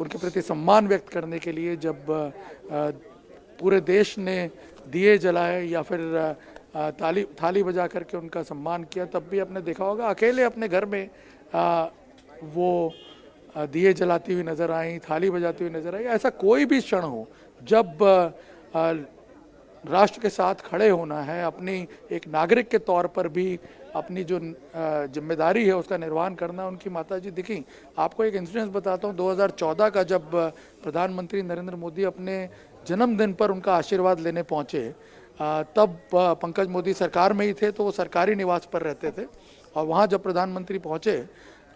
उनके प्रति सम्मान व्यक्त करने के लिए जब पूरे देश ने दिए जलाए या फिर थाली बजा करके उनका सम्मान किया, तब भी आपने देखा होगा अकेले अपने घर में वो दिए जलाती हुई नजर आई, थाली बजाती हुई नजर आई। ऐसा कोई भी क्षण हो जब राष्ट्र के साथ खड़े होना है, अपनी एक नागरिक के तौर पर भी अपनी जो जिम्मेदारी है उसका निर्वहन करना, उनकी माताजी दिखी। आपको एक इंसिडेंस बताता हूँ, 2014 का जब प्रधानमंत्री नरेंद्र मोदी अपने जन्मदिन पर उनका आशीर्वाद लेने पहुँचे, तब पंकज मोदी सरकार में ही थे, तो वो सरकारी निवास पर रहते थे, और वहाँ जब प्रधानमंत्री पहुँचे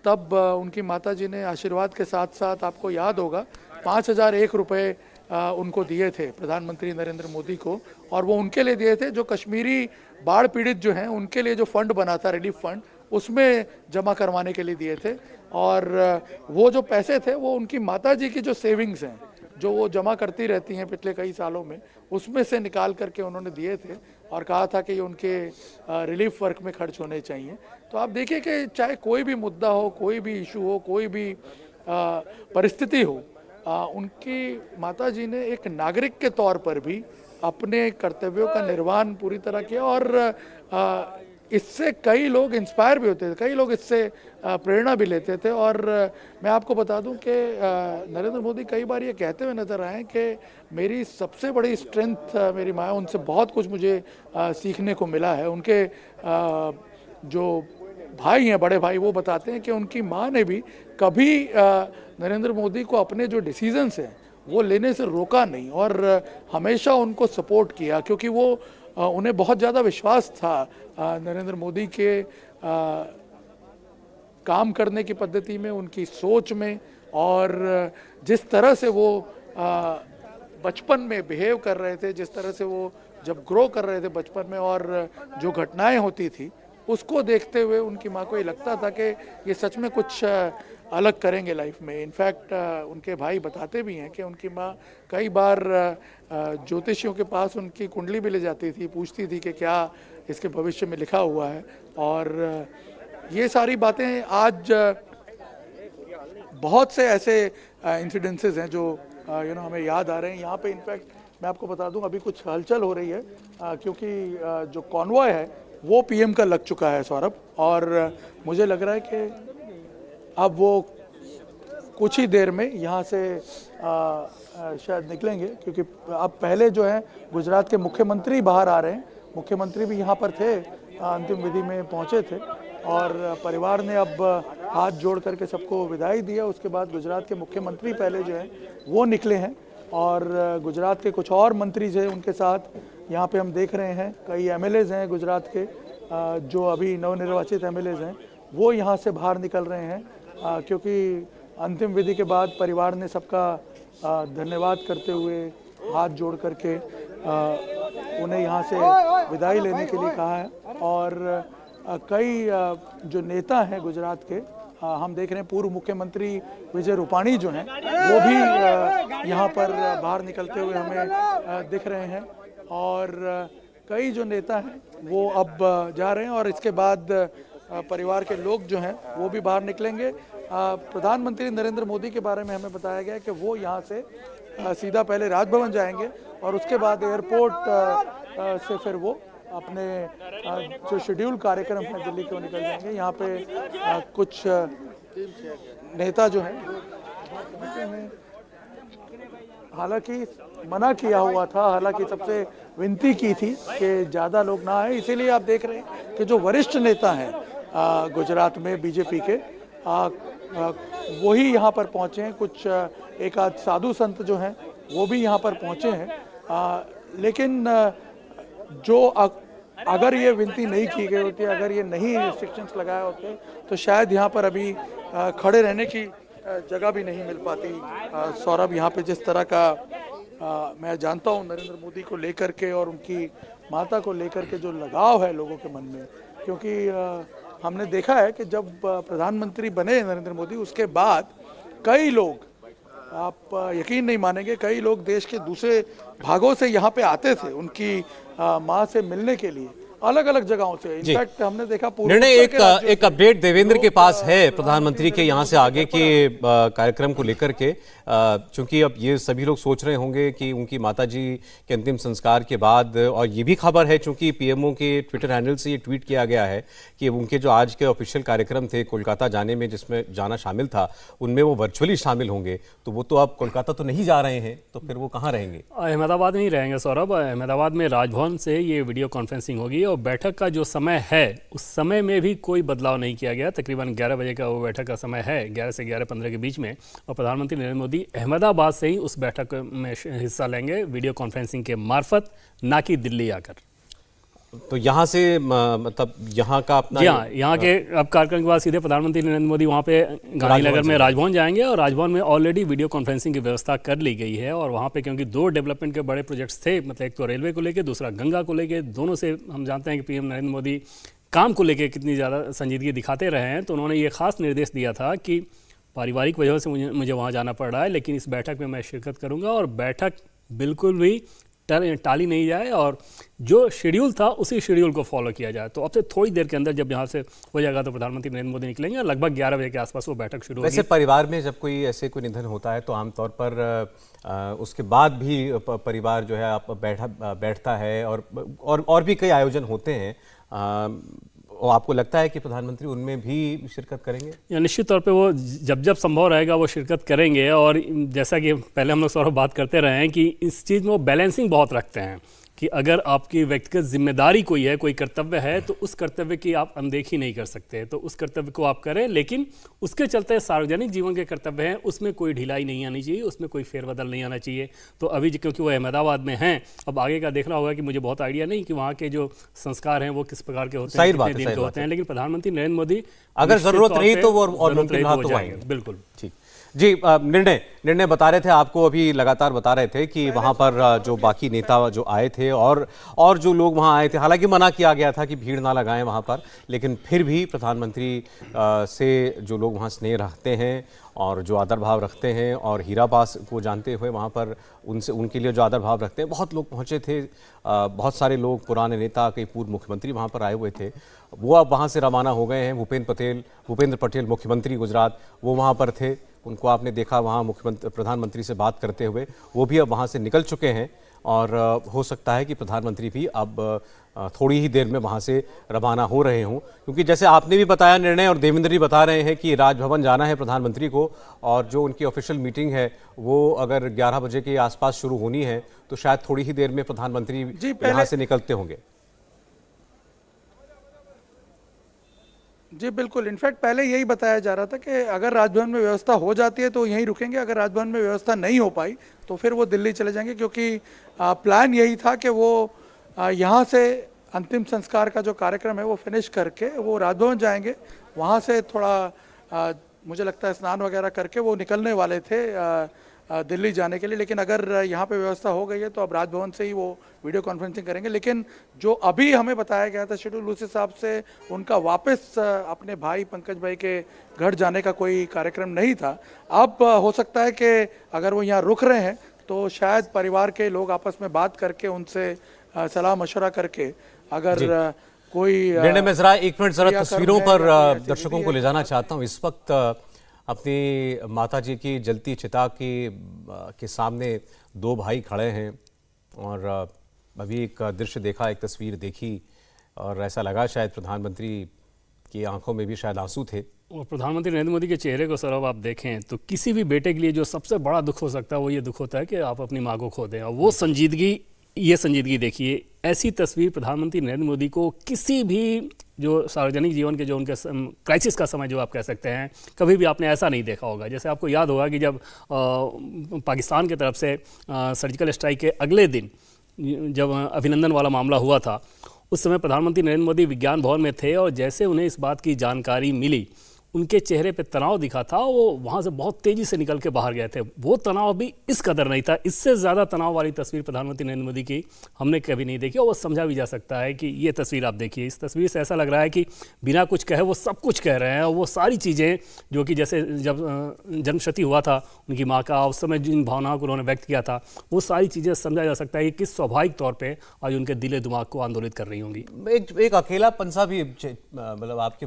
तब उनकी माताजी ने आशीर्वाद के साथ साथ, आपको याद होगा, 5,001 रुपये उनको दिए थे प्रधानमंत्री नरेंद्र मोदी को, और वो उनके लिए दिए थे जो कश्मीरी बाढ़ पीड़ित जो हैं उनके लिए जो फंड बना था, रिलीफ फंड, उसमें जमा करवाने के लिए दिए थे। और वो जो पैसे थे वो उनकी माताजी की जो सेविंग्स हैं, जो वो जमा करती रहती हैं पिछले कई सालों में, उसमें से निकाल करके उन्होंने दिए थे और कहा था कि ये उनके रिलीफ वर्क में खर्च होने चाहिए। तो आप देखिए कि चाहे कोई भी मुद्दा हो, कोई भी इशू हो, कोई भी परिस्थिति हो, उनकी माताजी ने एक नागरिक के तौर पर भी अपने कर्तव्यों का निर्वहन पूरी तरह किया, और इससे कई लोग इंस्पायर भी होते थे, कई लोग इससे प्रेरणा भी लेते थे। और मैं आपको बता दूं कि नरेंद्र मोदी कई बार ये कहते हुए नजर आए कि मेरी सबसे बड़ी स्ट्रेंथ मेरी माँ, उनसे बहुत कुछ मुझे सीखने को मिला है। उनके जो भाई हैं, बड़े भाई, वो बताते हैं कि उनकी माँ ने भी कभी नरेंद्र मोदी को अपने जो डिसीजंस हैं वो लेने से रोका नहीं, और हमेशा उनको सपोर्ट किया, क्योंकि वो उन्हें बहुत ज़्यादा विश्वास था नरेंद्र मोदी के काम करने की पद्धति में, उनकी सोच में, और जिस तरह से वो बचपन में बिहेव कर रहे थे, जिस तरह से वो जब ग्रो कर रहे थे बचपन में, और जो घटनाएं होती थी उसको देखते हुए उनकी माँ को ये लगता था कि ये सच में कुछ अलग करेंगे लाइफ में। इनफैक्ट उनके भाई बताते भी हैं कि उनकी माँ कई बार ज्योतिषियों के पास उनकी कुंडली भी ले जाती थी, पूछती थी कि क्या इसके भविष्य में लिखा हुआ है। और ये सारी बातें आज बहुत से ऐसे इंसिडेंसेस हैं जो हमें याद आ रहे हैं। यहाँ पे इनफैक्ट मैं आपको बता दूं, अभी कुछ हलचल हो रही है, क्योंकि जो कॉन्वॉय है वो पीएम का लग चुका है, सौरभ, और मुझे लग रहा है कि अब वो कुछ ही देर में यहाँ से शायद निकलेंगे, क्योंकि अब पहले जो है गुजरात के मुख्यमंत्री बाहर आ रहे हैं। मुख्यमंत्री भी यहाँ पर थे, अंतिम विधि में पहुँचे थे, और परिवार ने अब हाथ जोड़ करके सबको विदाई दिया। उसके बाद गुजरात के मुख्यमंत्री पहले जो हैं वो निकले हैं, और गुजरात के कुछ और मंत्री जो हैं उनके साथ यहाँ पे हम देख रहे हैं कई एमएलएज हैं गुजरात के, जो अभी नवनिर्वाचित एमएलएज हैं वो यहाँ से बाहर निकल रहे हैं, क्योंकि अंतिम विधि के बाद परिवार ने सबका धन्यवाद करते हुए हाथ जोड़ करके उन्हें यहाँ से विदाई लेने के लिए कहा है। और कई जो नेता हैं गुजरात के, हम देख रहे हैं पूर्व मुख्यमंत्री विजय रूपाणी जो हैं वो भी यहाँ पर बाहर निकलते हुए हमें दिख रहे हैं, और कई जो नेता हैं वो अब जा रहे हैं, और इसके बाद परिवार के लोग जो हैं वो भी बाहर निकलेंगे। प्रधानमंत्री नरेंद्र मोदी के बारे में हमें बताया गया कि वो यहाँ से सीधा पहले राजभवन जाएंगे, और उसके बाद एयरपोर्ट से फिर वो अपने जो शेड्यूल कार्यक्रम है दिल्ली को निकल जाएंगे। यहाँ पे कुछ नेता जो हैं, हालांकि मना किया हुआ था, हालांकि सबसे विनती की थी कि ज़्यादा लोग ना आए, इसीलिए आप देख रहे हैं कि जो वरिष्ठ नेता हैं गुजरात में बीजेपी के, वही यहाँ पर पहुँचे हैं। कुछ एक आध साधु संत जो हैं वो भी यहाँ पर पहुँचे हैं, लेकिन जो अगर ये विनती नहीं की गई होती, अगर ये नहीं रिस्ट्रिक्शंस लगाए होते, तो शायद यहाँ पर अभी खड़े रहने की जगह भी नहीं मिल पाती। सौरभ, यहाँ पे जिस तरह का मैं जानता हूँ नरेंद्र मोदी को लेकर के और उनकी माता को लेकर के जो लगाव है लोगों के मन में, क्योंकि हमने देखा है कि जब प्रधानमंत्री बने नरेंद्र मोदी, उसके बाद कई लोग, आप यकीन नहीं मानेंगे, कई लोग देश के दूसरे भागों से यहाँ पे आते थे उनकी माँ से मिलने के लिए, अलग अलग जगहों से। इनफैक्ट हमने देखा निर्णय एक अपडेट देवेंद्र के पास है प्रधानमंत्री के यहाँ से आगे के कार्यक्रम को लेकर के, चूंकि अब ये सभी लोग सोच रहे होंगे कि उनकी माताजी के अंतिम संस्कार के बाद, और ये भी खबर है चूंकि पीएमओ के ट्विटर हैंडल से ये ट्वीट किया गया है कि उनके जो आज के ऑफिशियल कार्यक्रम थे कोलकाता जाने में, जिसमें जाना शामिल था, उनमें वो वर्चुअली शामिल होंगे। तो वो तो अब कोलकाता तो नहीं जा रहे हैं, तो फिर वो कहाँ रहेंगे? अहमदाबाद में ही रहेंगे सौरभ। अहमदाबाद में राजभवन से ये वीडियो कॉन्फ्रेंसिंग होगी और बैठक का जो समय है उस समय में भी कोई बदलाव नहीं किया गया। तकरीबन 11 बजे का वो बैठक का समय है, 11 से 11:15 के बीच में। और प्रधानमंत्री नरेंद्र मोदी अहमदाबाद से ही उस बैठक में हिस्सा लेंगे वीडियो कॉन्फ्रेंसिंग के मार्फत, ना कि दिल्ली आकर। तो यहाँ से मतलब यहाँ का अपना यहाँ के अब कार्यक्रम के बाद सीधे प्रधानमंत्री नरेंद्र मोदी वहाँ पे गांधीनगर में राजभवन जाएंगे और राजभवन में ऑलरेडी वीडियो कॉन्फ्रेंसिंग की व्यवस्था कर ली गई है। और वहाँ पे क्योंकि 2 डेवलपमेंट के बड़े प्रोजेक्ट्स थे, मतलब एक तो रेलवे को लेकर, दूसरा गंगा को लेकर, दोनों से हम जानते हैं कि पीएम नरेंद्र मोदी काम को लेकर कितनी ज़्यादा संजीदगी दिखाते रहे हैं। तो उन्होंने ये खास निर्देश दिया था कि पारिवारिक वजह से मुझे वहाँ जाना पड़ रहा है, लेकिन इस बैठक में मैं शिरकत करूँगा और बैठक बिल्कुल भी टाली नहीं जाए और जो शेड्यूल था उसी शेड्यूल को फॉलो किया जाए। तो अब से थोड़ी देर के अंदर जब यहाँ से हो जाएगा तो प्रधानमंत्री नरेंद्र मोदी निकलेंगे और लगभग 11 बजे के आसपास वो बैठक शुरू होगी। वैसे परिवार में जब कोई ऐसे कोई निधन होता है तो आमतौर पर उसके बाद भी परिवार जो है बैठता है और भी कई आयोजन होते हैं। और आपको लगता है कि प्रधानमंत्री उनमें भी शिरकत करेंगे? या निश्चित तौर पे वो जब संभव रहेगा वो शिरकत करेंगे। और जैसा कि पहले हम लोग सौरभ बात करते रहे हैं कि इस चीज़ में वो बैलेंसिंग बहुत रखते हैं कि अगर आपकी व्यक्तिगत जिम्मेदारी कोई है, कोई कर्तव्य है, तो उस कर्तव्य की आप अनदेखी नहीं कर सकते। तो उस कर्तव्य को आप करें, लेकिन उसके चलते सार्वजनिक जीवन के कर्तव्य हैं उसमें कोई ढिलाई नहीं आनी चाहिए, उसमें कोई फेरबदल नहीं आना चाहिए। तो अभी क्योंकि वो अहमदाबाद में हैं, अब आगे का देखना होगा कि मुझे बहुत आइडिया नहीं कि वहाँ के जो संस्कार हैं वो किस प्रकार के होते हैं, कितने दिन के होते हैं। लेकिन प्रधानमंत्री नरेंद्र मोदी अगर जरूरत रही तो वो और मुमकिन रहा तो आएंगे। बिल्कुल ठीक जी। निर्णय बता रहे थे, आपको अभी लगातार बता रहे थे कि वहां पर जो बाकी नेता जो आए थे और जो लोग वहां आए थे, हालांकि मना किया गया था कि भीड़ ना लगाएं वहां पर, लेकिन फिर भी प्रधानमंत्री से जो लोग वहां स्नेह रखते हैं और जो आदर भाव रखते हैं और हीरा पास को जानते हुए वहाँ पर उनके लिए जो आदर भाव रखते हैं, बहुत लोग पहुँचे थे। बहुत सारे लोग, पुराने नेता, कई पूर्व मुख्यमंत्री वहाँ पर आए हुए थे। वो अब वहाँ से रवाना हो गए हैं। भूपेंद्र पटेल मुख्यमंत्री गुजरात, वो वहाँ पर थे, उनको आपने देखा वहाँ प्रधानमंत्री से बात करते हुए। वो भी अब वहाँ से निकल चुके हैं और हो सकता है कि प्रधानमंत्री भी अब थोड़ी ही देर में वहाँ से रवाना हो रहे हों, क्योंकि जैसे आपने भी बताया निर्णय और देवेंद्र जी बता रहे हैं कि राजभवन जाना है प्रधानमंत्री को, और जो उनकी ऑफिशियल मीटिंग है वो अगर 11 बजे के आसपास शुरू होनी है तो शायद थोड़ी ही देर में प्रधानमंत्री यहाँ से निकलते होंगे। जी बिल्कुल। इनफैक्ट पहले यही बताया जा रहा था कि अगर राजभवन में व्यवस्था हो जाती है तो यहीं रुकेंगे, अगर राजभवन में व्यवस्था नहीं हो पाई तो फिर वो दिल्ली चले जाएंगे, क्योंकि प्लान यही था कि वो यहाँ से अंतिम संस्कार का जो कार्यक्रम है वो फिनिश करके वो राजभवन जाएंगे। वहाँ से थोड़ा मुझे लगता है स्नान वगैरह करके वो निकलने वाले थे दिल्ली जाने के लिए। लेकिन अगर यहाँ पे व्यवस्था हो गई है तो अब राजभवन से ही वो वीडियो कॉन्फ्रेंसिंग करेंगे। लेकिन जो अभी हमें बताया गया था शेड्यूल, उस हिसाब से उनका वापस अपने भाई पंकज भाई के घर जाने का कोई कार्यक्रम नहीं था। अब हो सकता है कि अगर वो यहाँ रुक रहे हैं तो शायद परिवार के लोग आपस में बात करके उनसे सलाह मशवरा करके अगर कोई निर्णय में जरा एक मिनट जरा तस्वीरों पर दर्शकों को ले जाना चाहता हूँ। इस वक्त अपनी माताजी की जलती चिता के सामने 2 भाई खड़े हैं और अभी एक दृश्य देखा, एक तस्वीर देखी और ऐसा लगा शायद प्रधानमंत्री की आंखों में भी शायद आंसू थे। और प्रधानमंत्री नरेंद्र मोदी के चेहरे को सर अब आप देखें तो किसी भी बेटे के लिए जो सबसे बड़ा दुख हो सकता है वो ये दुख होता है कि आप अपनी माँ को खो दें, और वो संजीदगी, ये संजीदगी देखिए। ऐसी तस्वीर प्रधानमंत्री नरेंद्र मोदी को किसी भी जो सार्वजनिक जीवन के जो उनके क्राइसिस का समय जो आप कह सकते हैं, कभी भी आपने ऐसा नहीं देखा होगा। जैसे आपको याद होगा कि जब पाकिस्तान की तरफ से सर्जिकल स्ट्राइक के अगले दिन जब अभिनंदन वाला मामला हुआ था, उस समय प्रधानमंत्री नरेंद्र मोदी विज्ञान भवन में थे और जैसे उन्हें इस बात की जानकारी मिली उनके चेहरे पे तनाव दिखा था, वो वहाँ से बहुत तेज़ी से निकल के बाहर गए थे। वो तनाव भी इस कदर नहीं था। इससे ज़्यादा तनाव वाली तस्वीर प्रधानमंत्री नरेंद्र मोदी की हमने कभी नहीं देखी, और वो समझा भी जा सकता है कि ये तस्वीर आप देखिए, इस तस्वीर से ऐसा लग रहा है कि बिना कुछ कहे वो सब कुछ कह रहे हैं। और वो सारी चीज़ें जो कि जैसे जब जन्मशती हुआ था उनकी माँ का, उस समय जिन भावनाओं को उन्होंने व्यक्त किया था, वो सारी चीज़ें समझा जा सकता है कि किस स्वाभाविक तौर पर आज उनके दिले दिमाग को आंदोलित कर रही होंगी। एक अकेलापन सा भी मतलब आपके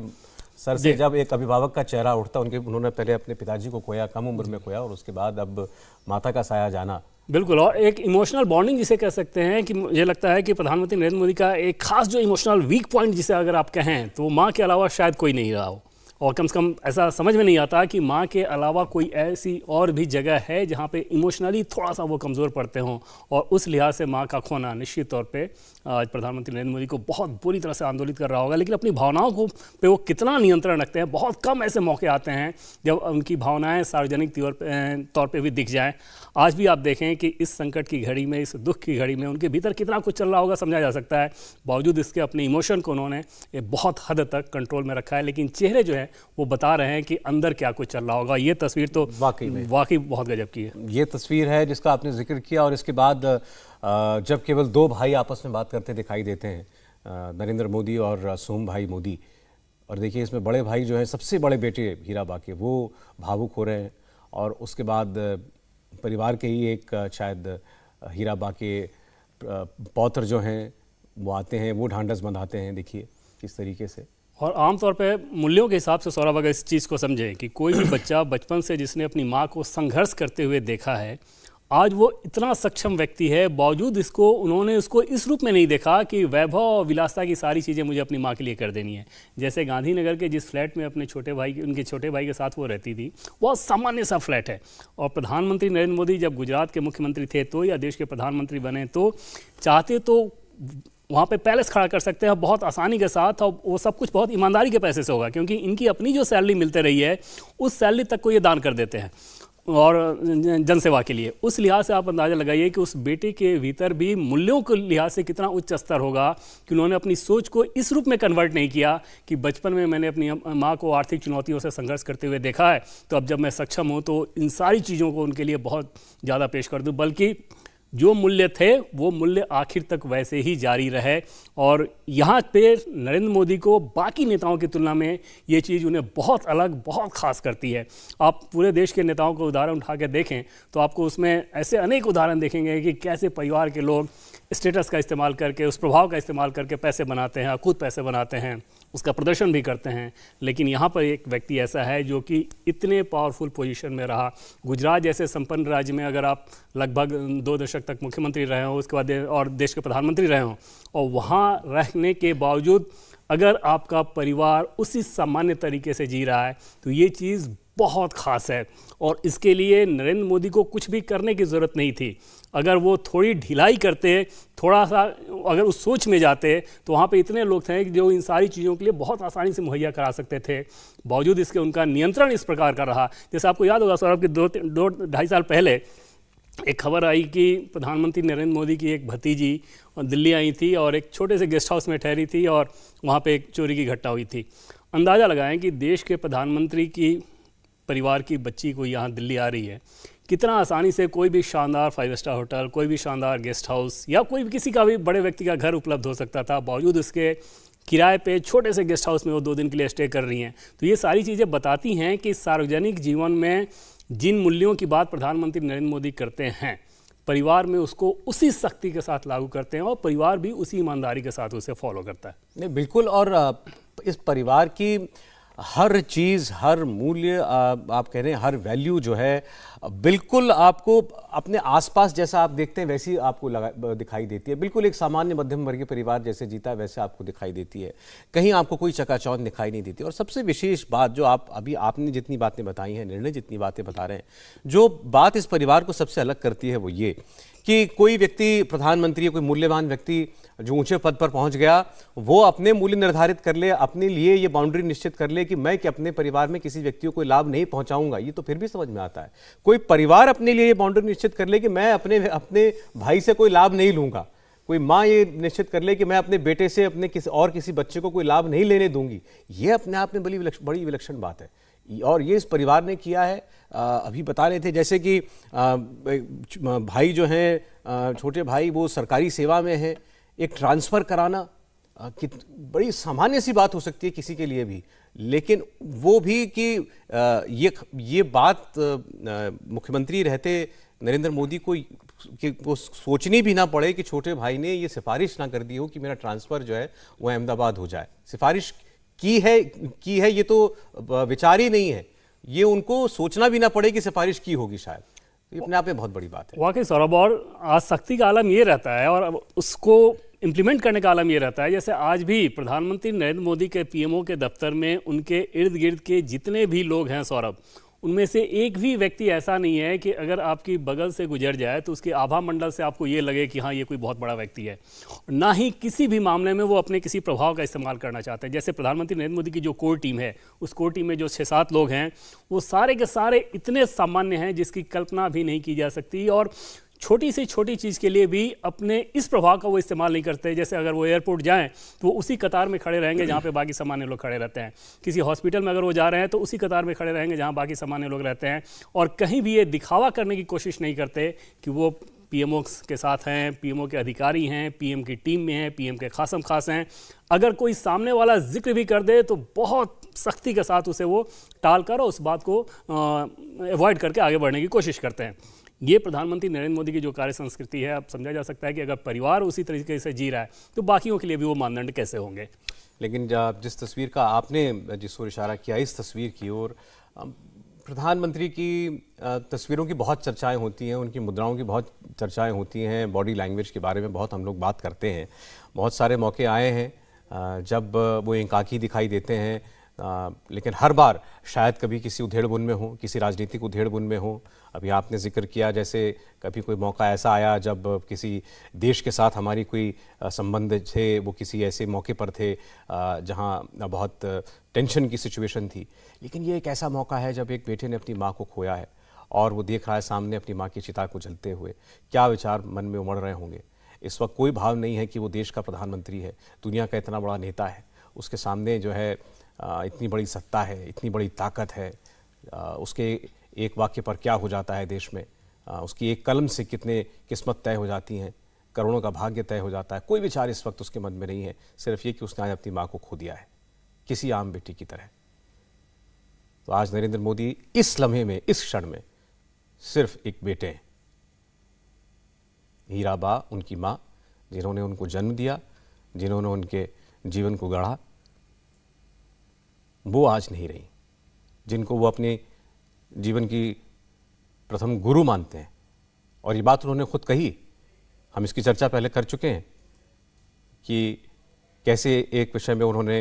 सर से जब एक अभिभावक का चेहरा उठता, उन्होंने पहले अपने पिताजी को खोया, कम उम्र में खोया, और उसके बाद अब माता का साया जाना। बिल्कुल, और एक इमोशनल बॉन्डिंग जिसे कह सकते हैं कि मुझे लगता है कि प्रधानमंत्री नरेंद्र मोदी का एक खास जो इमोशनल वीक पॉइंट जिसे अगर आप कहें तो माँ के अलावा शायद कोई नहीं रहा हो। और कम से कम ऐसा समझ में नहीं आता कि माँ के अलावा कोई ऐसी और भी जगह है जहाँ पे इमोशनली थोड़ा सा वो कमज़ोर पड़ते हों। और उस लिहाज से माँ का खोना निश्चित तौर पे आज प्रधानमंत्री नरेंद्र मोदी को बहुत बुरी तरह से आंदोलित कर रहा होगा। लेकिन अपनी भावनाओं को पे वो कितना नियंत्रण रखते हैं, बहुत कम ऐसे मौके आते हैं जब उनकी भावनाएँ सार्वजनिक तौर पर भी दिख जाएँ। आज भी आप देखें कि इस संकट की घड़ी में, इस दुख की घड़ी में उनके भीतर कितना कुछ चल रहा होगा समझा जा सकता है। बावजूद इसके अपने इमोशन को उन्होंने ये बहुत हद तक कंट्रोल में रखा है, लेकिन चेहरे जो है वो बता रहे हैं कि अंदर क्या कुछ चल रहा होगा। ये तस्वीर तो वाकई बहुत गजब की है। ये तस्वीर है जिसका आपने जिक्र किया, और इसके बाद जब केवल दो भाई आपस में बात करते दिखाई देते हैं, नरेंद्र मोदी और सोम भाई मोदी, और देखिए इसमें बड़े भाई जो हैं, सबसे बड़े बेटे हीरा बाके, वो भावुक हो रहे हैं, और उसके बाद परिवार के ही एक शायद हीरा बाके पौत्र जो हैं वो आते हैं, वो ढांढस बंधाते हैं। देखिए किस तरीके से। और आमतौर पे मूल्यों के हिसाब से सौरभ अगर इस चीज़ को समझें कि कोई भी बच्चा बचपन से जिसने अपनी माँ को संघर्ष करते हुए देखा है, आज वो इतना सक्षम व्यक्ति है, बावजूद इसको उन्होंने उसको इस रूप में नहीं देखा कि वैभव और विलासता की सारी चीज़ें मुझे अपनी माँ के लिए कर देनी है। जैसे गांधीनगर के जिस फ्लैट में अपने उनके छोटे भाई के साथ वो रहती थी, बहुत सामान्य सा फ्लैट है। और प्रधानमंत्री नरेंद्र मोदी जब गुजरात के मुख्यमंत्री थे तो, या देश के प्रधानमंत्री बने तो, चाहते तो वहाँ पे पैलेस खड़ा कर सकते हैं बहुत आसानी के साथ, और वो सब कुछ बहुत ईमानदारी के पैसे से होगा, क्योंकि इनकी अपनी जो सैलरी मिलते रही है उस सैलरी तक को ये दान कर देते हैं और जनसेवा के लिए। उस लिहाज से आप अंदाज़ा लगाइए कि उस बेटे के भीतर भी मूल्यों के लिहाज से कितना उच्च स्तर होगा कि उन्होंने अपनी सोच को इस रूप में कन्वर्ट नहीं किया कि बचपन में मैंने अपनी माँ को आर्थिक चुनौतियों से संघर्ष करते हुए देखा है, तो अब जब मैं सक्षम हूँ तो इन सारी चीज़ों को उनके लिए बहुत ज़्यादा पेश कर दूँ, बल्कि जो मूल्य थे वो मूल्य आखिर तक वैसे ही जारी रहे। और यहाँ पे नरेंद्र मोदी को बाकी नेताओं की तुलना में ये चीज़ उन्हें बहुत अलग, बहुत खास करती है। आप पूरे देश के नेताओं को उदाहरण उठा के देखें तो आपको उसमें ऐसे अनेक उदाहरण देखेंगे कि कैसे परिवार के लोग स्टेटस का इस्तेमाल करके, उस प्रभाव का इस्तेमाल करके पैसे बनाते हैं, खुद पैसे बनाते हैं, उसका प्रदर्शन भी करते हैं। लेकिन यहाँ पर एक व्यक्ति ऐसा है जो कि इतने पावरफुल पोजीशन में रहा। गुजरात जैसे संपन्न राज्य में अगर आप लगभग 2 दशक तक मुख्यमंत्री रहे हो, उसके बाद और देश के प्रधानमंत्री रहे हो, और वहाँ रहने के बावजूद अगर आपका परिवार उसी सामान्य तरीके से जी रहा है तो ये चीज़ बहुत ख़ास है। और इसके लिए नरेंद्र मोदी को कुछ भी करने की ज़रूरत नहीं थी। अगर वो थोड़ी ढिलाई करते, थोड़ा सा अगर उस सोच में जाते, तो वहाँ पे इतने लोग थे जो इन सारी चीज़ों के लिए बहुत आसानी से मुहैया करा सकते थे। बावजूद इसके उनका नियंत्रण इस प्रकार का रहा। जैसे आपको याद होगा सौरभ कि 2-2.5 साल पहले एक खबर आई कि प्रधानमंत्री नरेंद्र मोदी की एक भतीजी दिल्ली आई थी और एक छोटे से गेस्ट हाउस में ठहरी थी और वहाँ पे एक चोरी की घटना हुई थी। अंदाज़ा लगाएं कि देश के प्रधानमंत्री की परिवार की बच्ची को यहाँ दिल्ली आ रही है, कितना आसानी से कोई भी शानदार 5 स्टार होटल, कोई भी शानदार गेस्ट हाउस या कोई भी किसी का भी बड़े व्यक्ति का घर उपलब्ध हो सकता था। बावजूद इसके किराए पे छोटे से गेस्ट हाउस में वो 2 दिन के लिए स्टे कर रही हैं। तो ये सारी चीज़ें बताती हैं कि सार्वजनिक जीवन में जिन मूल्यों की बात प्रधानमंत्री नरेंद्र मोदी करते हैं, परिवार में उसको उसी सख्ती के साथ लागू करते हैं और परिवार भी उसी ईमानदारी के साथ उसे फॉलो करता है। नहीं, बिल्कुल। और इस परिवार की हर चीज़, हर मूल्य, आप कह रहे हैं हर वैल्यू जो है, बिल्कुल आपको अपने आसपास जैसा आप देखते हैं वैसी आपको दिखाई देती है। बिल्कुल एक सामान्य मध्यम वर्गीय परिवार जैसे जीता है वैसे आपको दिखाई देती है, कहीं आपको कोई चकाचौंध दिखाई नहीं देती। और सबसे विशेष बात जो आपने जितनी बातें बताई हैं, निर्णय जितनी बातें बता रहे हैं, जो बात इस परिवार को सबसे अलग करती है वो ये कि कोई व्यक्ति, प्रधानमंत्री, कोई मूल्यवान व्यक्ति जो ऊंचे पद पर पहुंच गया, वो अपने मूल्य निर्धारित कर ले, अपने लिए ये बाउंड्री निश्चित कर ले कि मैं कि अपने परिवार में किसी व्यक्ति को कोई लाभ नहीं पहुंचाऊंगा। ये तो फिर भी समझ में आता है। कोई परिवार अपने लिए ये बाउंड्री निश्चित कर ले कि मैं अपने भाई से कोई लाभ नहीं लूंगा, कोई माँ ये निश्चित कर ले कि मैं अपने बेटे से अपने किसी बच्चे को कोई लाभ नहीं लेने दूंगी, ये अपने आप में बड़ी विलक्षण बात है। और ये इस परिवार ने किया है। अभी बता रहे थे जैसे कि भाई जो हैं, छोटे भाई, वो सरकारी सेवा में हैं, एक ट्रांसफ़र कराना कि बड़ी सामान्य सी बात हो सकती है किसी के लिए भी, लेकिन वो भी कि ये बात मुख्यमंत्री रहते नरेंद्र मोदी को सोचनी भी ना पड़े कि छोटे भाई ने ये सिफारिश ना कर दी हो कि मेरा ट्रांसफ़र जो है वो अहमदाबाद हो जाए। सिफारिश की है, ये तो विचार ही नहीं है, ये उनको सोचना भी ना पड़े कि सिफारिश की होगी शायद। ये अपने आप में बहुत बड़ी बात है। वाकई सौरभ, और आसक्ति का आलम ये रहता है और उसको इम्प्लीमेंट करने का आलम ये रहता है, जैसे आज भी प्रधानमंत्री नरेंद्र मोदी के पीएमओ के दफ्तर में उनके इर्द गिर्द के जितने भी लोग हैं सौरभ, उनमें से एक भी व्यक्ति ऐसा नहीं है कि अगर आपकी बगल से गुजर जाए तो उसके आभा मंडल से आपको ये लगे कि हाँ ये कोई बहुत बड़ा व्यक्ति है। ना ही किसी भी मामले में वो अपने किसी प्रभाव का इस्तेमाल करना चाहते हैं। जैसे प्रधानमंत्री नरेंद्र मोदी की जो कोर टीम है, उस कोर टीम में जो 6-7 लोग हैं, वो सारे के सारे इतने सामान्य हैं जिसकी कल्पना भी नहीं की जा सकती, और छोटी से छोटी चीज़ के लिए भी अपने इस प्रभाव का वो इस्तेमाल नहीं करते। जैसे अगर वो एयरपोर्ट जाएं तो वो उसी कतार में खड़े रहेंगे जहाँ पे बाकी सामान्य लोग खड़े रहते हैं। किसी हॉस्पिटल में अगर वो जा रहे हैं तो उसी कतार में खड़े रहेंगे जहाँ बाकी सामान्य लोग रहते हैं, और कहीं भी ये दिखावा करने की कोशिश नहीं करते कि वो पीएमओ के साथ हैं, पीएमओ के अधिकारी हैं, पीएम की टीम में हैं, पीएम के खासम खास हैं। अगर कोई सामने वाला जिक्र भी कर दे तो बहुत सख्ती के साथ उसे वो टाल कर और उस बात को अवॉइड करके आगे बढ़ने की कोशिश करते हैं। ये प्रधानमंत्री नरेंद्र मोदी की जो कार्य संस्कृति है, अब समझा जा सकता है कि अगर परिवार उसी तरीके से जी रहा है तो बाकियों के लिए भी वो मानदंड कैसे होंगे। लेकिन जिस तस्वीर का आपने जिस ओर इशारा किया, इस तस्वीर की ओर, प्रधानमंत्री की तस्वीरों की बहुत चर्चाएं होती हैं, उनकी मुद्राओं की बहुत चर्चाएं होती हैं, बॉडी लैंग्वेज के बारे में बहुत हम लोग बात करते हैं। बहुत सारे मौके आए हैं जब वो एकाकी दिखाई देते हैं, लेकिन हर बार शायद कभी किसी उधेड़बुन में हो, किसी राजनीतिक उधेड़बुन में हो। अभी आपने जिक्र किया जैसे कभी कोई मौका ऐसा आया जब किसी देश के साथ हमारी कोई संबंध थे, वो किसी ऐसे मौके पर थे जहां बहुत टेंशन की सिचुएशन थी। लेकिन ये एक ऐसा मौका है जब एक बेटे ने अपनी माँ को खोया है और वो देख रहा है सामने अपनी माँ की चिता को जलते हुए। क्या विचार मन में उमड़ रहे होंगे। इस वक्त कोई भाव नहीं है कि वो देश का प्रधानमंत्री है, दुनिया का इतना बड़ा नेता है, उसके सामने जो है इतनी बड़ी सत्ता है, इतनी बड़ी ताकत है, उसके एक वाक्य पर क्या हो जाता है देश में, उसकी एक कलम से कितने किस्मत तय हो जाती हैं, करोड़ों का भाग्य तय हो जाता है। कोई विचार इस वक्त उसके मन में नहीं है, सिर्फ ये कि उसने आज अपनी माँ को खो दिया है किसी आम बेटी की तरह। तो आज नरेंद्र मोदी इस लम्हे में, इस क्षण में सिर्फ एक बेटे हैं, हीराबा उनकी माँ, जिन्होंने उनको जन्म दिया, जिन्होंने उनके जीवन को गढ़ा, वो आज नहीं रही, जिनको वो अपने जीवन की प्रथम गुरु मानते हैं। और ये बात उन्होंने खुद कही, हम इसकी चर्चा पहले कर चुके हैं कि कैसे एक विषय में उन्होंने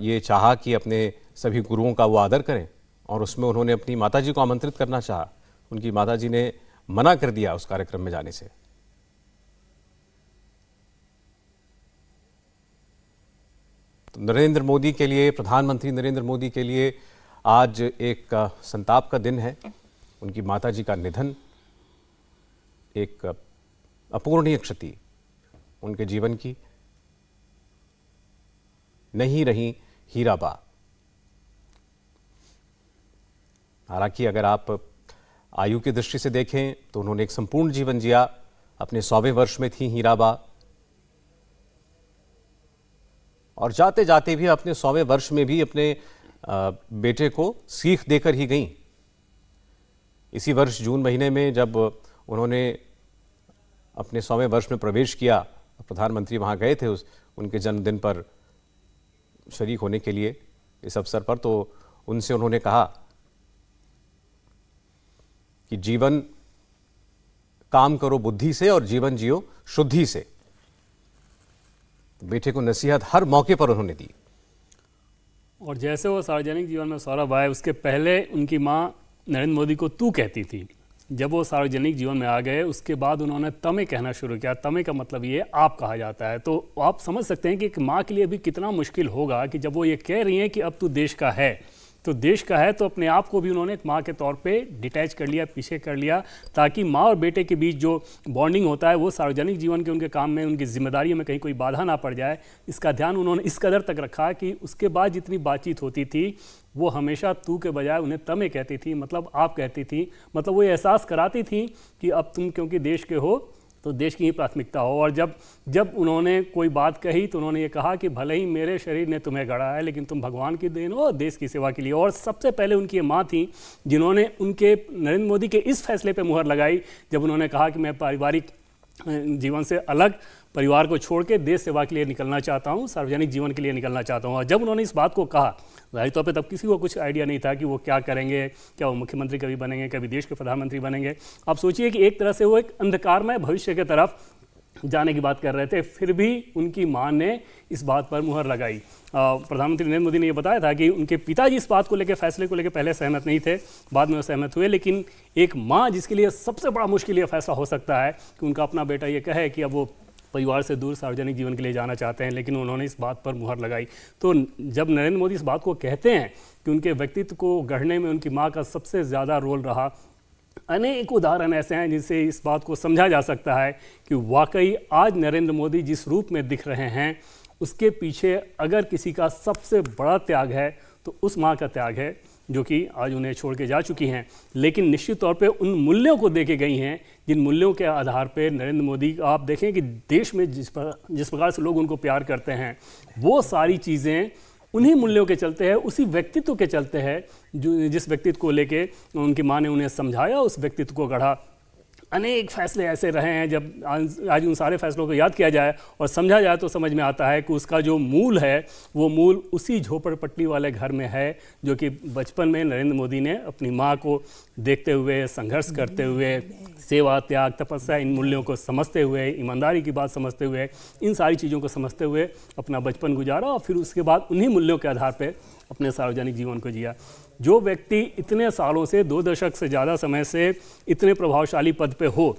ये चाहा कि अपने सभी गुरुओं का वो आदर करें, और उसमें उन्होंने अपनी माताजी को आमंत्रित करना चाहा। उनकी माताजी ने मना कर दिया उस कार्यक्रम में जाने से। तो नरेंद्र मोदी के लिए, प्रधानमंत्री नरेंद्र मोदी के लिए आज एक संताप का दिन है। उनकी माताजी का निधन एक अपूरणीय क्षति उनके जीवन की। नहीं रही हीराबा। हालांकि अगर आप आयु की दृष्टि से देखें तो उन्होंने एक संपूर्ण जीवन जिया। अपने 100वें वर्ष में थी हीराबा, और जाते जाते भी अपने 100वें वर्ष में भी अपने बेटे को सीख देकर ही गईं। इसी वर्ष जून महीने में जब उन्होंने अपने 100वें वर्ष में प्रवेश किया, प्रधानमंत्री वहाँ गए थे उनके जन्मदिन पर शरीक होने के लिए इस अवसर पर, तो उनसे उन्होंने कहा कि जीवन काम करो बुद्धि से और जीवन जियो शुद्धि से। बेटे को नसीहत हर मौके पर उन्होंने दी। और जैसे वो सार्वजनिक जीवन में सौरभ आए, उसके पहले उनकी माँ नरेंद्र मोदी को तू कहती थी। जब वो सार्वजनिक जीवन में आ गए उसके बाद उन्होंने तमे कहना शुरू किया। तमे का मतलब ये आप कहा जाता है। तो आप समझ सकते हैं कि एक माँ के लिए भी कितना मुश्किल होगा कि जब वो ये कह रही हैं कि अब तू देश का है, तो देश का है, तो अपने आप को भी उन्होंने एक माँ के तौर पे डिटैच कर लिया, पीछे कर लिया, ताकि माँ और बेटे के बीच जो बॉन्डिंग होता है वो सार्वजनिक जीवन के उनके काम में, उनकी जिम्मेदारियों में कहीं कोई बाधा ना पड़ जाए, इसका ध्यान उन्होंने इस कदर तक रखा कि उसके बाद जितनी बातचीत होती थी वो हमेशा तू के बजाय उन्हें तमें कहती थी, मतलब आप कहती थी, मतलब वो एहसास कराती थी कि अब तुम क्योंकि देश के हो तो देश की ही प्राथमिकता हो। और जब उन्होंने कोई बात कही तो उन्होंने ये कहा कि भले ही मेरे शरीर ने तुम्हें गढ़ा है, लेकिन तुम भगवान की देन हो देश की सेवा के लिए। और सबसे पहले उनकी ये माँ थी जिन्होंने उनके नरेंद्र मोदी के इस फैसले पे मुहर लगाई जब उन्होंने कहा कि मैं पारिवारिक जीवन से अलग, परिवार को छोड़ के देश सेवा के लिए निकलना चाहता हूँ, सार्वजनिक जीवन के लिए निकलना चाहता हूँ। और जब उन्होंने इस बात को कहा, जाहिर तौर पे तब किसी को कुछ आइडिया नहीं था कि वो क्या करेंगे, क्या वो मुख्यमंत्री कभी बनेंगे, कभी देश के प्रधानमंत्री बनेंगे। आप सोचिए कि एक तरह से वो एक अंधकारमय भविष्य की तरफ जाने की बात कर रहे थे, फिर भी उनकी मां ने इस बात पर मुहर लगाई। प्रधानमंत्री नरेंद्र मोदी ने यह बताया था कि उनके पिताजी इस बात को लेकर, फैसले को लेकर पहले सहमत नहीं थे, बाद में वो सहमत हुए, लेकिन एक मां जिसके लिए सबसे बड़ा मुश्किल ये फैसला हो सकता है कि उनका अपना बेटा ये कहे कि अब वो परिवार से दूर सार्वजनिक जीवन के लिए जाना चाहते हैं, लेकिन उन्होंने इस बात पर मुहर लगाई। तो जब नरेंद्र मोदी इस बात को कहते हैं कि उनके व्यक्तित्व को गढ़ने में उनकी माँ का सबसे ज़्यादा रोल रहा, अनेक उदाहरण ऐसे हैं जिनसे इस बात को समझा जा सकता है कि वाकई आज नरेंद्र मोदी जिस रूप में दिख रहे हैं उसके पीछे अगर किसी का सबसे बड़ा त्याग है तो उस माँ का त्याग है जो कि आज उन्हें छोड़ के जा चुकी हैं। लेकिन निश्चित तौर पे उन मूल्यों को देके गई हैं जिन मूल्यों के आधार पे नरेंद्र मोदी, आप देखें कि देश में जिस प्रकार से लोग उनको प्यार करते हैं, वो सारी चीज़ें उन्हीं मूल्यों के चलते हैं, उसी व्यक्तित्व के चलते हैं जो जिस व्यक्तित्व को लेके उनकी माँ ने उन्हें समझाया, उस व्यक्तित्व को गढ़ा। अनेक फैसले ऐसे रहे हैं जब आज उन सारे फैसलों को याद किया जाए और समझा जाए तो समझ में आता है कि उसका जो मूल है वो मूल उसी झोपड़पट्टी वाले घर में है जो कि बचपन में नरेंद्र मोदी ने अपनी माँ को देखते हुए, संघर्ष करते हुए, सेवा, त्याग, तपस्या, इन मूल्यों को समझते हुए, ईमानदारी की बात समझते हुए, इन सारी चीज़ों को समझते हुए अपना बचपन गुजारा और फिर उसके बाद उन्हीं मूल्यों के आधार पर अपने सार्वजनिक जीवन को जिया। जो व्यक्ति इतने सालों से, 2 दशक से ज़्यादा समय से इतने प्रभावशाली पद पे हो,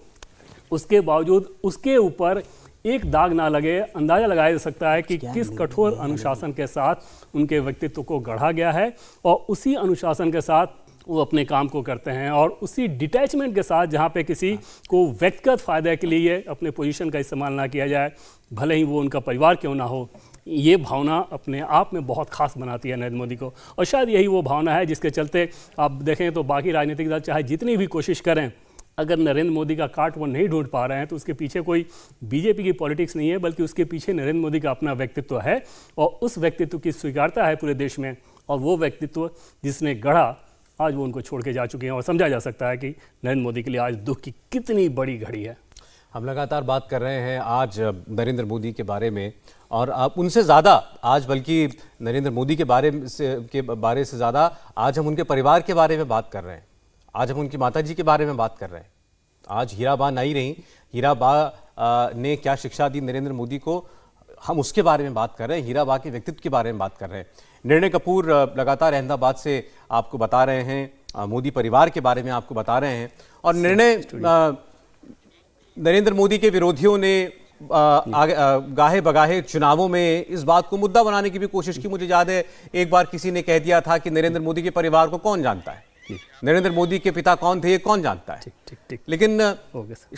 उसके बावजूद उसके ऊपर एक दाग ना लगे, अंदाज़ा लगाया जा सकता है कि किस कठोर अनुशासन के साथ उनके व्यक्तित्व को गढ़ा गया है और उसी अनुशासन के साथ वो अपने काम को करते हैं और उसी डिटैचमेंट के साथ जहाँ पे किसी को व्यक्तिगत फ़ायदे के लिए अपने पोजीशन का इस्तेमाल ना किया जाए, भले ही वो उनका परिवार क्यों ना हो। ये भावना अपने आप में बहुत खास बनाती है नरेंद्र मोदी को और शायद यही वो भावना है जिसके चलते आप देखें तो बाकी राजनीतिक दल चाहे जितनी भी कोशिश करें, अगर नरेंद्र मोदी का काट वो नहीं ढूंढ पा रहे हैं तो उसके पीछे कोई बीजेपी की पॉलिटिक्स नहीं है, बल्कि उसके पीछे नरेंद्र मोदी का अपना व्यक्तित्व है और उस व्यक्तित्व की स्वीकारता है पूरे देश में। और वो व्यक्तित्व जिसने गढ़ा, आज वो उनको छोड़ के जा चुके हैं और समझा जा सकता है कि नरेंद्र मोदी के लिए आज दुख की कितनी बड़ी घड़ी है। हम लगातार बात कर रहे हैं आज नरेंद्र मोदी के बारे में और आप उनसे ज़्यादा आज, बल्कि नरेंद्र मोदी के बारे से ज़्यादा आज हम उनके परिवार के बारे में बात कर रहे हैं। आज हम उनकी माताजी के बारे में बात कर रहे हैं। आज हीराबा नहीं रही, हीराबा ने क्या शिक्षा दी नरेंद्र मोदी को, हम उसके बारे में बात कर रहे हैं, हीराबा के व्यक्तित्व के बारे में बात कर रहे हैं। निर्णय कपूर लगातार अहमदाबाद से आपको बता रहे हैं, मोदी परिवार के बारे में आपको बता रहे हैं और निर्णय नरेंद्र मोदी के विरोधियों ने गाहे बगाहे चुनावों में इस बात को मुद्दा बनाने की भी कोशिश की। मुझे याद है एक बार किसी ने कह दिया था कि नरेंद्र मोदी के परिवार को कौन जानता है, नरेंद्र मोदी के पिता कौन थे ये कौन जानता है। लेकिन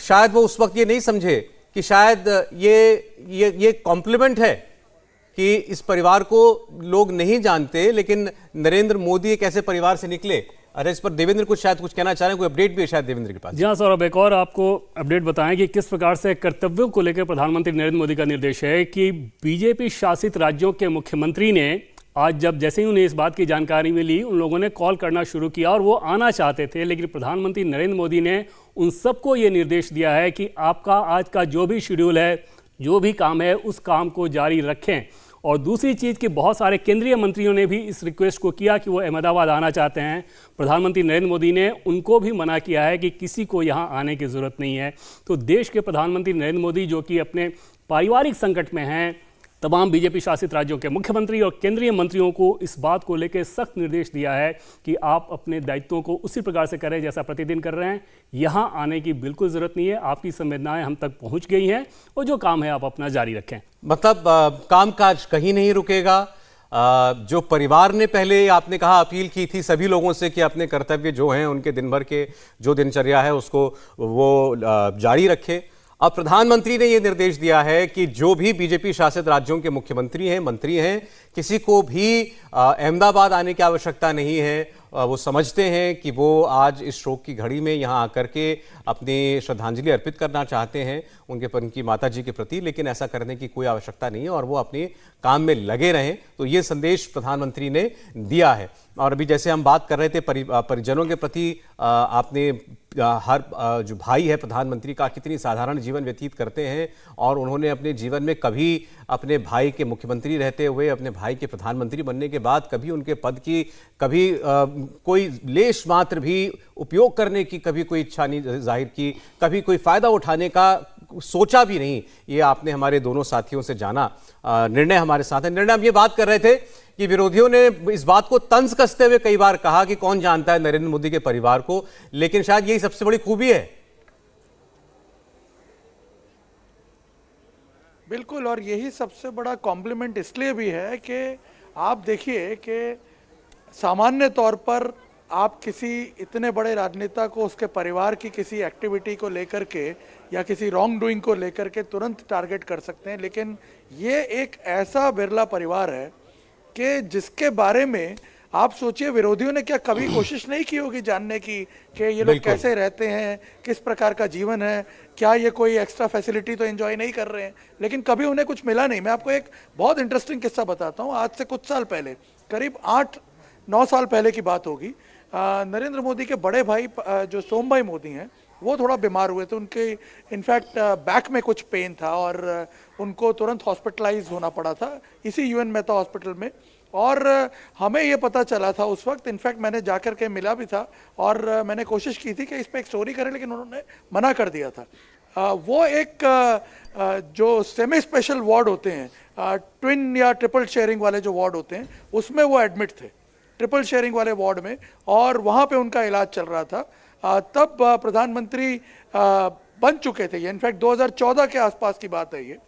शायद वो उस वक्त ये नहीं समझे कि शायद ये कॉम्प्लीमेंट है कि इस परिवार को लोग नहीं जानते, लेकिन नरेंद्र मोदी एक ऐसे परिवार से निकले। अरे इस पर देवेंद्र कुछ कहना चाह रहे हैं, कोई अपडेट भी है शायद देवेंद्र के पास? जी हाँ सौरभ, एक और आपको अपडेट बताएं कि किस प्रकार से कर्तव्यों को लेकर प्रधानमंत्री नरेंद्र मोदी का निर्देश है कि बीजेपी शासित राज्यों के मुख्यमंत्री ने आज जैसे ही उन्हें इस बात की जानकारी मिली, उन लोगों ने कॉल करना शुरू किया और वो आना चाहते थे, लेकिन प्रधानमंत्री नरेंद्र मोदी ने उन सबको ये निर्देश दिया है कि आपका आज का जो भी शेड्यूल है, जो भी काम है, उस काम को जारी रखें। और दूसरी चीज़ कि बहुत सारे केंद्रीय मंत्रियों ने भी इस रिक्वेस्ट को किया कि वो अहमदाबाद आना चाहते हैं। प्रधानमंत्री नरेंद्र मोदी ने उनको भी मना किया है कि किसी को यहाँ आने की ज़रूरत नहीं है। तो देश के प्रधानमंत्री नरेंद्र मोदी जो कि अपने पारिवारिक संकट में हैं, तमाम बीजेपी शासित राज्यों के मुख्यमंत्री और केंद्रीय मंत्रियों को इस बात को लेकर सख्त निर्देश दिया है कि आप अपने दायित्वों को उसी प्रकार से करें जैसा प्रतिदिन कर रहे हैं। यहाँ आने की बिल्कुल ज़रूरत नहीं है, आपकी संवेदनाएं हम तक पहुँच गई हैं और जो काम है आप अपना जारी रखें। मतलब कामकाज कहीं नहीं रुकेगा जो परिवार ने पहले आपने कहा अपील की थी सभी लोगों से कि अपने कर्तव्य जो हैं उनके दिन भर के जो दिनचर्या है उसको वो जारी रखे। अब प्रधानमंत्री ने ये निर्देश दिया है कि जो भी बीजेपी शासित राज्यों के मुख्यमंत्री हैं, मंत्री हैं, किसी को भी अहमदाबाद आने की आवश्यकता नहीं है। वो समझते हैं कि वो आज इस शोक की घड़ी में यहाँ आकर के अपनी श्रद्धांजलि अर्पित करना चाहते हैं उनकी माताजी के प्रति, लेकिन ऐसा करने की कोई आवश्यकता नहीं है और वो अपने काम में लगे रहें। तो ये संदेश प्रधानमंत्री ने दिया है। और अभी जैसे हम बात कर रहे थे परिजनों के प्रति, आपने हर जो भाई है प्रधानमंत्री का कितनी साधारण जीवन व्यतीत करते हैं और उन्होंने अपने जीवन में कभी अपने भाई के मुख्यमंत्री रहते हुए, अपने भाई के प्रधानमंत्री बनने के बाद कभी उनके पद की कभी कोई लेश मात्र भी उपयोग करने की कभी कोई इच्छा नहीं जाहिर की, कभी कोई फायदा उठाने का सोचा भी नहीं। ये आपने हमारे दोनों साथियों से जाना। निर्णय हमारे साथ है। निर्णय, हम ये बात कर रहे थे कि विरोधियों ने इस बात को तंज कसते हुए कई बार कहा कि कौन जानता है नरेंद्र मोदी के परिवार को, लेकिन शायद यही सबसे बड़ी खूबी है। बिल्कुल, और यही सबसे बड़ा कॉम्प्लीमेंट इसलिए भी है कि आप देखिए कि सामान्य तौर पर आप किसी इतने बड़े राजनेता को उसके परिवार की किसी एक्टिविटी को लेकर के या किसी रॉन्ग डूइंग को लेकर के तुरंत टारगेट कर सकते हैं, लेकिन ये एक ऐसा बिरला परिवार है कि जिसके बारे में आप सोचिए विरोधियों ने क्या कभी कोशिश नहीं की होगी जानने की कि ये लोग कैसे रहते हैं, किस प्रकार का जीवन है, क्या ये कोई एक्स्ट्रा फैसिलिटी तो एंजॉय नहीं कर रहे हैं, लेकिन कभी उन्हें कुछ मिला नहीं। मैं आपको एक बहुत इंटरेस्टिंग किस्सा बताता हूँ। आज से कुछ साल पहले, करीब 8-9 साल पहले की बात होगी, नरेंद्र मोदी के बड़े भाई जो सोम भाई मोदी हैं, वो थोड़ा बीमार हुए थे। उनके इनफैक्ट बैक में कुछ पेन था और उनको तुरंत हॉस्पिटलाइज होना पड़ा था इसी यूएन मेहता हॉस्पिटल में। और हमें ये पता चला था उस वक्त, इनफैक्ट मैंने जाकर के मिला भी था और मैंने कोशिश की थी कि इस पर एक स्टोरी करें, लेकिन उन्होंने मना कर दिया था। वो एक जो सेमी स्पेशल वार्ड होते हैं, ट्विन या ट्रिपल शेयरिंग वाले जो वार्ड होते हैं, उसमें वो एडमिट थे, ट्रिपल शेयरिंग वाले वार्ड में, और वहाँ पे उनका इलाज चल रहा था। तब प्रधानमंत्री बन चुके थे, ये इनफैक्ट 2014 के आसपास की बात है ये।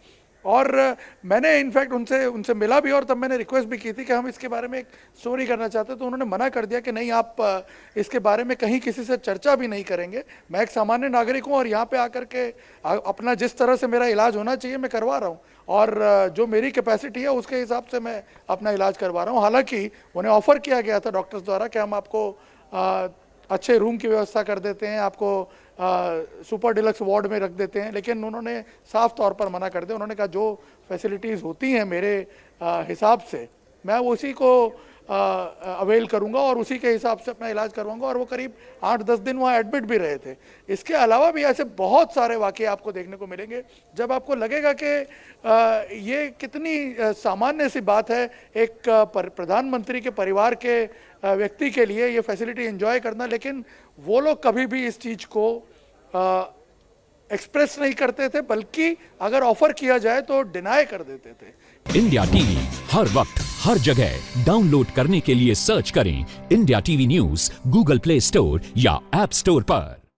और मैंने इनफैक्ट उनसे मिला भी और तब मैंने रिक्वेस्ट भी की थी कि हम इसके बारे में एक स्टोरी करना चाहते हैं, तो उन्होंने मना कर दिया कि नहीं, आप इसके बारे में कहीं किसी से चर्चा भी नहीं करेंगे। मैं एक सामान्य नागरिक हूँ और यहाँ पे आकर के अपना जिस तरह से मेरा इलाज होना चाहिए मैं करवा रहा हूँ, और जो मेरी कैपेसिटी है उसके हिसाब से मैं अपना इलाज करवा रहा हूँ। हालांकि उन्हें ऑफर किया गया था डॉक्टर्स द्वारा कि हम आपको अच्छे रूम की व्यवस्था कर देते हैं, आपको सुपर डिलक्स वार्ड में रख देते हैं, लेकिन उन्होंने साफ तौर पर मना कर दिया। उन्होंने कहा जो फैसिलिटीज़ होती हैं मेरे हिसाब से मैं उसी को अवेल करूंगा और उसी के हिसाब से अपना इलाज करवाऊंगा। और वो करीब 8-10 दिन वहाँ एडमिट भी रहे थे। इसके अलावा भी ऐसे बहुत सारे वाक़ये आपको देखने को मिलेंगे जब आपको लगेगा कि ये कितनी सामान्य सी बात है एक प्रधानमंत्री के परिवार के व्यक्ति के लिए ये फैसिलिटी एंजॉय करना, लेकिन वो लोग कभी भी इस चीज़ को एक्सप्रेस नहीं करते थे, बल्कि अगर ऑफर किया जाए तो डिनाई कर देते थे। इंडिया टीवी हर वक्त हर जगह डाउनलोड करने के लिए सर्च करें India TV news Google play store या ऐप स्टोर पर।